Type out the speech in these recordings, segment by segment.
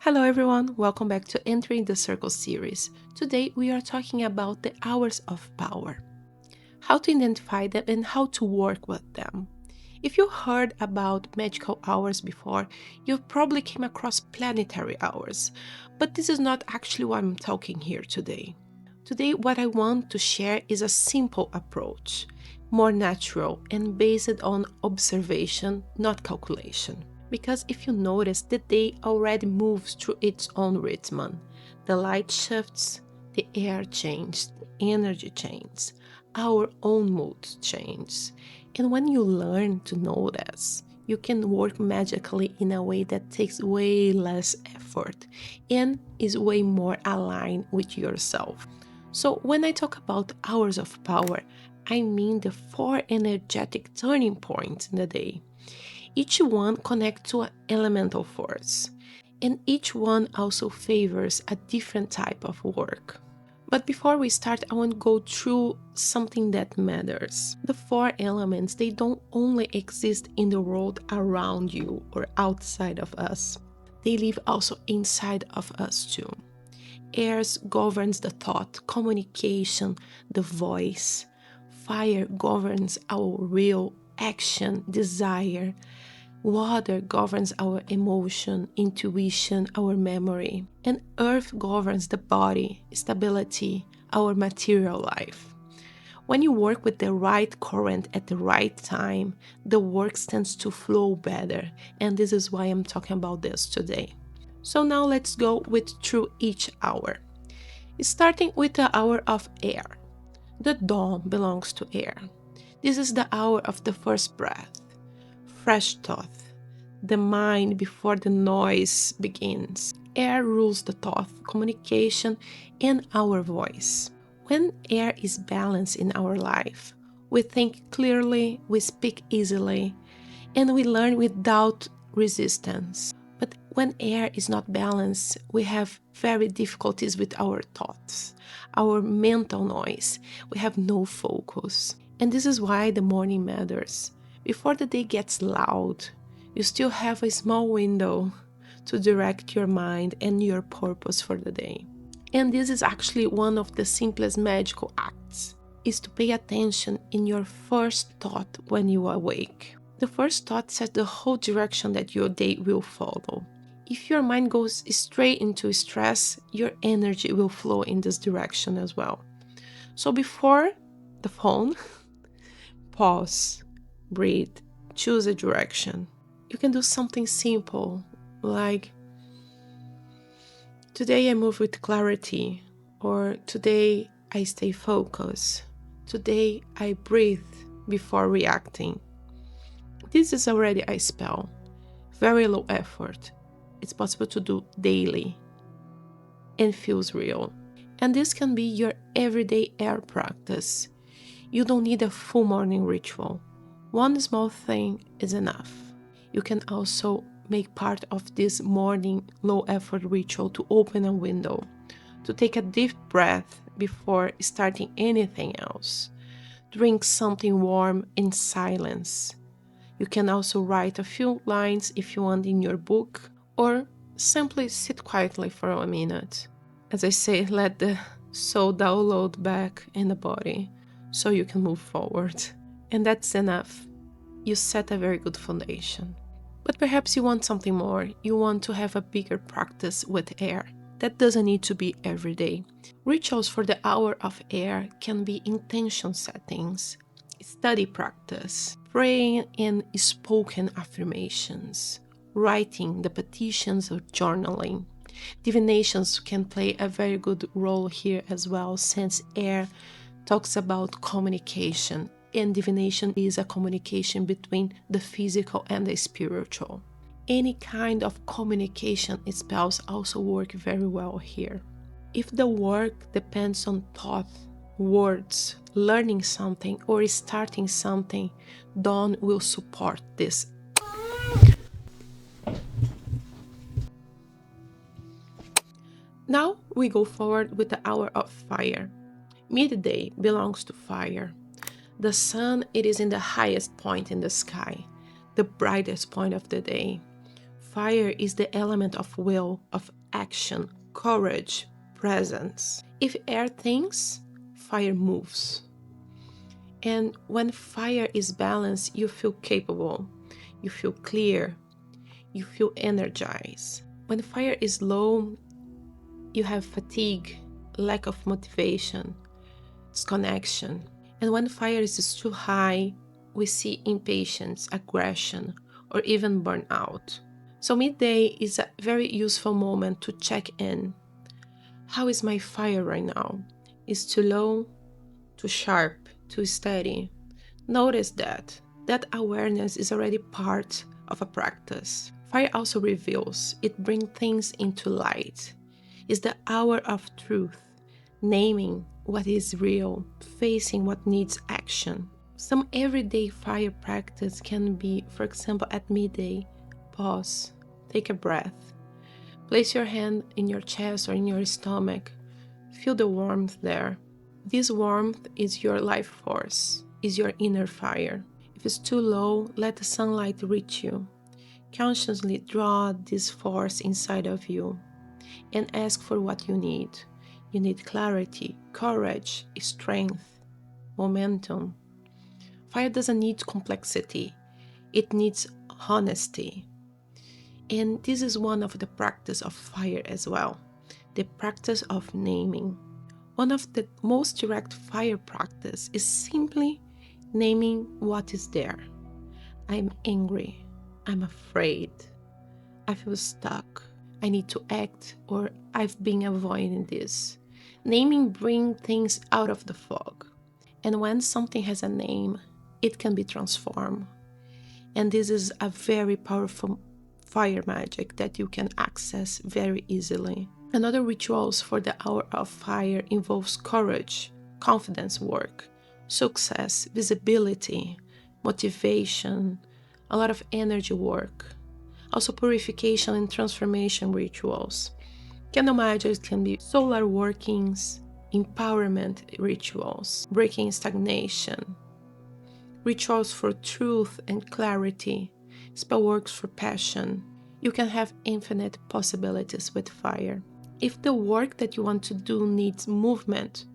Hello everyone, welcome back to Entering the Circle series. Today we are talking about the hours of power, how to identify them and how to work with them. If you heard about magical hours before, you've probably came across planetary hours, but this is not actually what I'm talking here today. Today what I want to share is a simple approach, more natural and based on observation, not calculation. Because if you notice, the day already moves through its own rhythm. The light shifts, the air changes, the energy changes, our own mood changes. And when you learn to notice, you can work magically in a way that takes way less effort and is way more aligned with yourself. So when I talk about hours of power, I mean the four energetic turning points in the day. Each one connects to an elemental force, and each one also favors a different type of work. But before we start, I want to go through something that matters. The four elements, they don't only exist in the world around you or outside of us. They live also inside of us too. Air governs the thought, communication, the voice. Fire governs our will, action, desire. Water governs our emotion, intuition, our memory. And earth governs the body, stability, our material life. When you work with the right current at the right time, the work tends to flow better. And this is why I'm talking about this today. So now let's go through each hour. Starting with the hour of air. The dawn belongs to air. This is the hour of the first breath. Fresh thought, the mind before the noise begins. Air rules the thought, communication, and our voice. When air is balanced in our life, we think clearly, we speak easily, and we learn without resistance. But when air is not balanced, we have very difficulties with our thoughts, our mental noise. We have no focus. And this is why the morning matters. Before the day gets loud, you still have a small window to direct your mind and your purpose for the day. And this is actually one of the simplest magical acts, is to pay attention in your first thought when you awake. The first thought sets the whole direction that your day will follow. If your mind goes straight into stress, your energy will flow in this direction as well. So before the phone, pause, breathe, choose a direction. You can do something simple like, today I move with clarity, or today I stay focused. Today I breathe before reacting. This is already a spell, very low effort. It's possible to do daily and feels real. And this can be your everyday air practice. You don't need a full morning ritual. One small thing is enough. You can also make part of this morning low effort ritual to open a window, to take a deep breath before starting anything else. Drink something warm in silence. You can also write a few lines if you want in your book, or simply sit quietly for a minute. As I say, let the soul download back in the body so you can move forward. And that's enough. You set a very good foundation. But perhaps you want something more. You want to have a bigger practice with air. That doesn't need to be every day. Rituals for the hour of air can be intention settings, study practice, praying and spoken affirmations, writing the petitions or journaling. Divinations can play a very good role here as well, since air talks about communication, and divination is a communication between the physical and the spiritual. Any kind of communication spells also work very well here. If the work depends on thought, words, learning something, or starting something, dawn will support this. Now we go forward with the hour of fire. Midday belongs to fire. The sun, it is in the highest point in the sky, the brightest point of the day. Fire is the element of will, of action, courage, presence. If air thinks, fire moves. And when fire is balanced, you feel capable, you feel clear, you feel energized. When fire is low, you have fatigue, lack of motivation, disconnection. And when fire is too high, we see impatience, aggression, or even burnout. So midday is a very useful moment to check in. How is my fire right now? Is too low, too sharp, too steady? Notice that. That awareness is already part of a practice. Fire also reveals, it brings things into light. It's the hour of truth, naming what is real, facing what needs action. Some everyday fire practice can be, for example, at midday, pause, take a breath, place your hand in your chest or in your stomach, feel the warmth there. This warmth is your life force, is your inner fire. If it's too low, let the sunlight reach you. Consciously draw this force inside of you and ask for what you need. You need clarity, courage, strength, momentum. Fire doesn't need complexity, it needs honesty. And this is one of the practice of fire as well, the practice of naming. One of the most direct fire practice is simply naming what is there. I'm angry, I'm afraid, I feel stuck, I need to act, or I've been avoiding this. Naming brings things out of the fog. And when something has a name, it can be transformed. And this is a very powerful fire magic that you can access very easily. Another rituals for the hour of fire involves courage, confidence work, success, visibility, motivation, a lot of energy work. Also purification and transformation rituals. Candle magic can be solar workings, empowerment rituals, breaking stagnation, rituals for truth and clarity, spell works for passion. You can have infinite possibilities with fire. If the work that you want to do needs movement,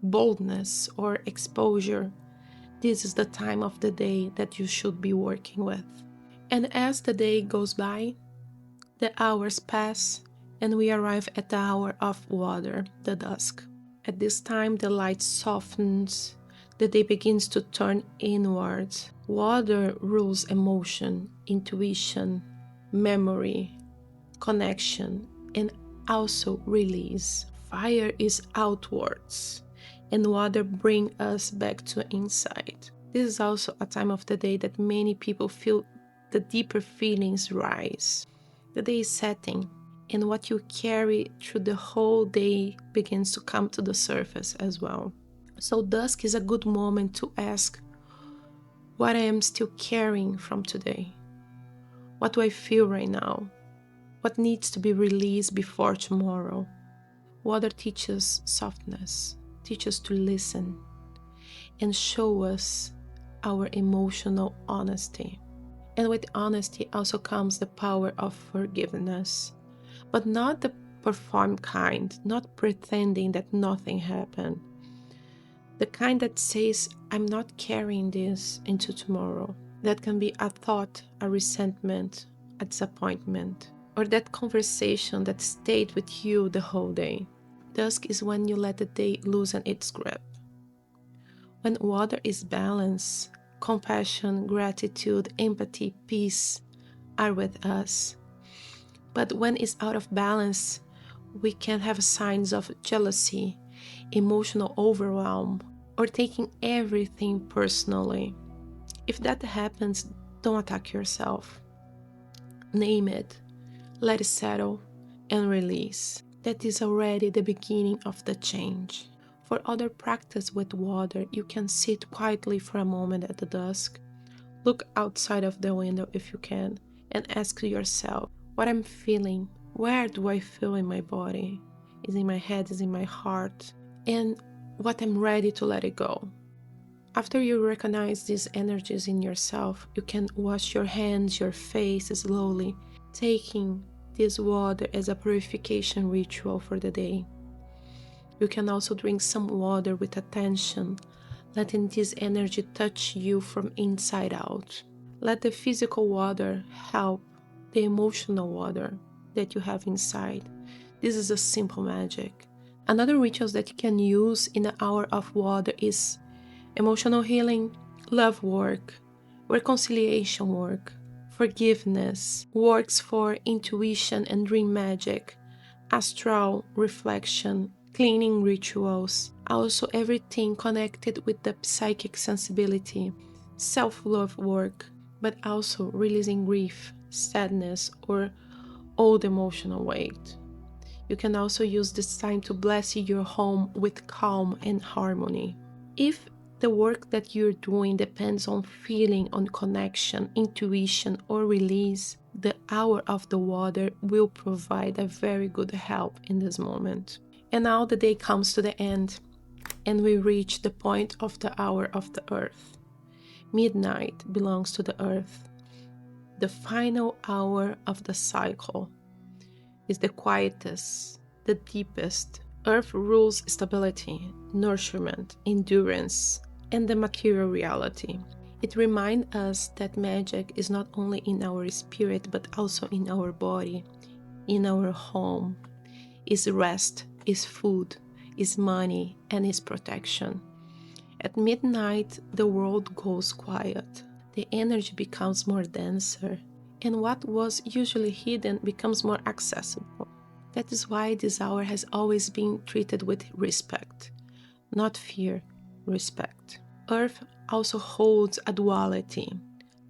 boldness, or exposure, this is the time of the day that you should be working with. And as the day goes by, the hours pass, and we arrive at the hour of water, the dusk. At this time, the light softens, the day begins to turn inwards. Water rules emotion, intuition, memory, connection, and also release. Fire is outwards, and water brings us back to inside. This is also a time of the day that many people feel the deeper feelings rise. The day is setting, and what you carry through the whole day begins to come to the surface as well. So dusk is a good moment to ask what I am still carrying from today. What do I feel right now? What needs to be released before tomorrow? Water teaches softness, teaches to listen, and show us our emotional honesty. And with honesty also comes the power of forgiveness, but not the performed kind, not pretending that nothing happened. The kind that says, I'm not carrying this into tomorrow. That can be a thought, a resentment, a disappointment, or that conversation that stayed with you the whole day. Dusk is when you let the day loosen its grip. When water is balanced, compassion, gratitude, empathy, peace are with us. But when it's out of balance, we can have signs of jealousy, emotional overwhelm, or taking everything personally. If that happens, don't attack yourself. Name it, let it settle, and release. That is already the beginning of the change. For other practice with water, you can sit quietly for a moment at the dusk, look outside of the window if you can, and ask yourself, what I'm feeling, where do I feel in my body? Is it in my head, is it in my heart? And what I'm ready to let it go. After you recognize these energies in yourself, you can wash your hands, your face slowly, taking this water as a purification ritual for the day. You can also drink some water with attention, letting this energy touch you from inside out. Let the physical water help the emotional water that you have inside. This is a simple magic. Another rituals that you can use in the hour of water is emotional healing, love work, reconciliation work, forgiveness, works for intuition and dream magic, astral reflection, cleaning rituals, also everything connected with the psychic sensibility, self-love work, but also releasing grief, sadness, or old emotional weight. You can also use this time to bless your home with calm and harmony. If the work that you're doing depends on feeling, on connection, intuition, or release, the hour of the water will provide a very good help in this moment. And now the day comes to the end, and we reach the point of the hour of the earth. Midnight belongs to the earth. The final hour of the cycle is the quietest, the deepest. Earth rules stability, nourishment, endurance, and the material reality. It reminds us that magic is not only in our spirit but also in our body, in our home. Is rest, is food, is money, and is protection. At midnight, the world goes quiet. The energy becomes more denser, and what was usually hidden becomes more accessible. That is why this hour has always been treated with respect, not fear, respect. Earth also holds a duality: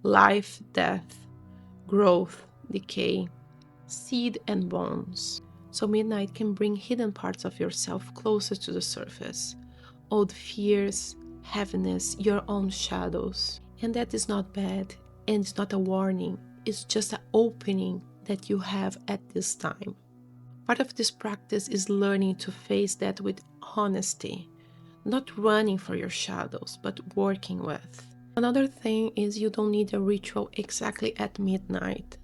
life, death, growth, decay, seed and bones. So midnight can bring hidden parts of yourself closer to the surface. Old fears, heaviness, your own shadows. And that is not bad, and it's not a warning. It's just an opening that you have at this time. Part of this practice is learning to face that with honesty, not running for your shadows, but working with. Another thing is you don't need a ritual exactly at midnight.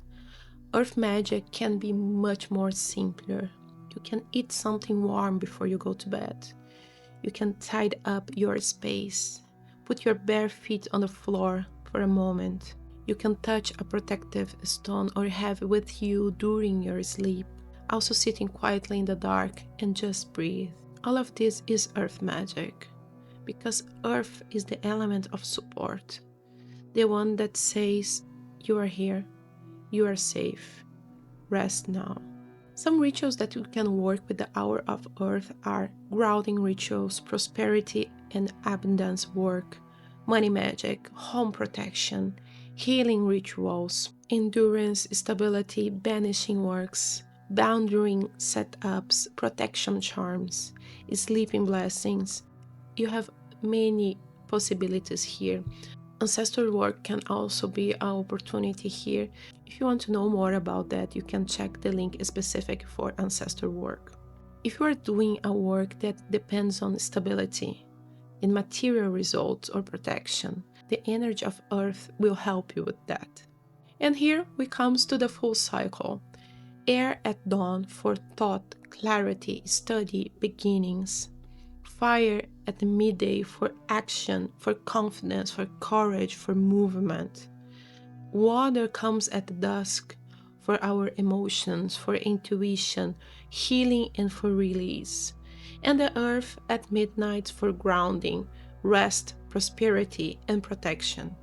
Earth magic can be much more simpler. You can eat something warm before you go to bed. You can tidy up your space. Put your bare feet on the floor for a moment. You can touch a protective stone or have it with you during your sleep. Also sitting quietly in the dark and just breathe. All of this is earth magic, because earth is the element of support. The one that says, you are here, you are safe, rest now. Some rituals that you can work with the hour of earth are grounding rituals, prosperity and abundance work, money magic, home protection, healing rituals, endurance, stability, banishing works, boundary setups, protection charms, sleeping blessings. You have many possibilities here. Ancestral work can also be an opportunity here. If you want to know more about that, you can check the link specific for ancestral work. If you are doing a work that depends on stability in material results or protection, the energy of earth will help you with that. And here we comes to the full cycle. Air at dawn for thought, clarity, study, beginnings. Fire at the midday for action, for confidence, for courage, for movement. Water comes at dusk for our emotions, for intuition, healing, and for release. And the earth at midnight for grounding, rest, prosperity, and protection.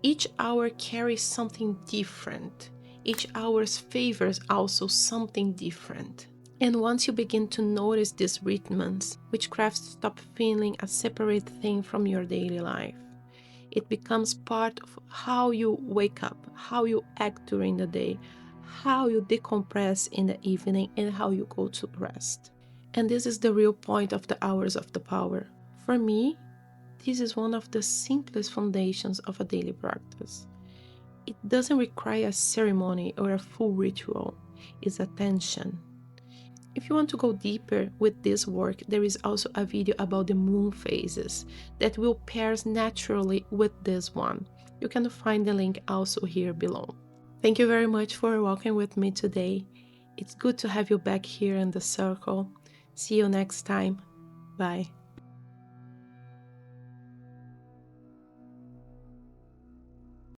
Each hour carries something different. Each hour's favors also something different. And once you begin to notice these rhythms, witchcraft stops feeling a separate thing from your daily life. It becomes part of how you wake up, how you act during the day, how you decompress in the evening, and how you go to rest. And this is the real point of the hours of the power. For me, this is one of the simplest foundations of a daily practice. It doesn't require a ceremony or a full ritual. It's attention. If you want to go deeper with this work, there is also a video about the moon phases that will pair naturally with this one. You can find the link also here below. Thank you very much for walking with me today. It's good to have you back here in the circle. See you next time. Bye.